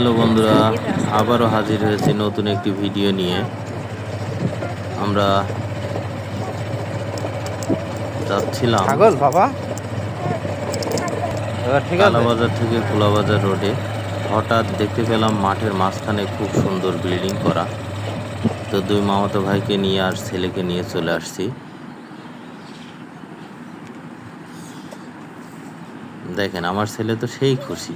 Hello বন্ধুরা, আবারও হাজির হয়েছি নতুন একটি ভিডিও নিয়ে। আমরা যাচ্ছিলাম ছাগল বাবা, এবার ঠিক আছে। কালাবাজার থেকে খোলাবাজার রোডে। হঠাৎ দেখতে পেলাম মাঠের মাঝখানে খুব সুন্দর বিল্ডিং করা। তো দুই মামাতো ভাইকে নিয়ে আর ছেলেকে নিয়ে চলে আসছি। দেখেন, আমার ছেলে তো সেই খুশি।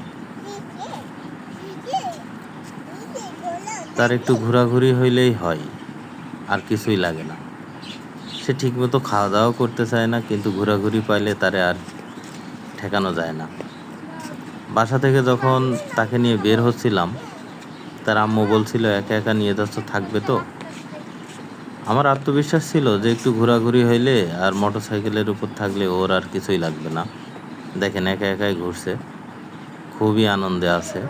তার একটু ঘোরাঘুরি হইলেই হয়, আর কিছুই লাগে না। সে ঠিকমতো খাওয়া দাওয়া করতে চায় না, কিন্তু ঘোরাঘুরি পাইলে তারে আর ঠেকানো যায় না। বাসা থেকে যখন তাকে নিয়ে বের হচ্ছিলাম, তার আম্মু বলছিল, একা একা নিয়ে যাচ্ছ, থাকবে তো? আমার আত্মবিশ্বাস ছিল যে একটু ঘোরাঘুরি হইলে আর মোটর সাইকেলের উপর থাকলে ওর আর কিছুই লাগবে না। দেখেন, একা একাই ঘুরছে, খুবই আনন্দে আছে।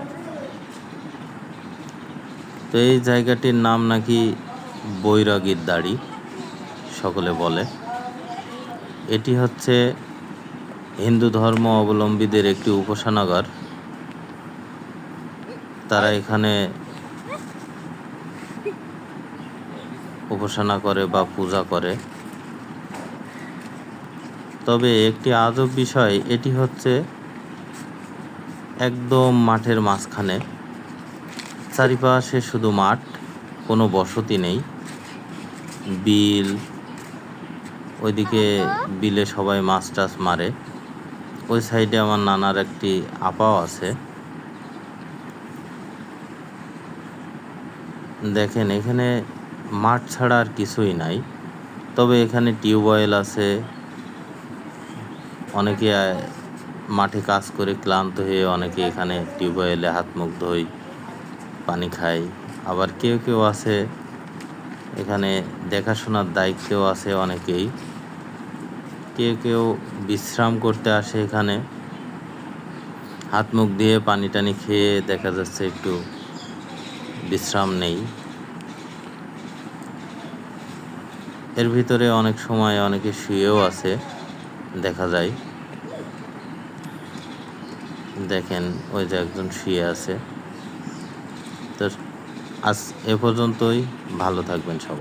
তো এই জায়গাটির নাম নাকি বৈরাগীর দাড়ি, সকলে বলে। এটি হচ্ছে হিন্দু ধর্ম অবলম্বীদের একটি উপাসনাগার। তারা এখানে উপাসনা করে বা পূজা করে। তবে একটি আজব বিষয়, এটি হচ্ছে একদম মাঠের মাঝখানে, চারিপাশে শুধু মাঠ, কোনো বসতি নেই। বিল, ওইদিকে বিলে সবাই মাছ টাছ মারে। ওই সাইডে আমার নানার একটি আপাও আছে। দেখেন, এখানে মাঠ ছাড়া আর কিছুই নাই। তবে এখানে টিউবওয়েল আছে। অনেকে মাঠে কাজ করে ক্লান্ত হয়ে অনেকে এখানে টিউবওয়েলে হাত মুখ ধোয়, পানি খায়। আবার কেউ কেউ আছে এখানে দেখাশোনার দায়িত্বেও আছে অনেকেই। কেউ কেউ বিশ্রাম করতে আসে এখানে, হাত মুখ দিয়ে পানি টানি খেয়ে দেখা যাচ্ছে একটু বিশ্রাম নেই। এর ভিতরে অনেক সময় অনেকে শুয়েও আছে, দেখা যায়। দেখেন, ওই যে একজন শুয়ে আছে। তো আজ এ পর্যন্তই। ভালো থাকবেন সবাই।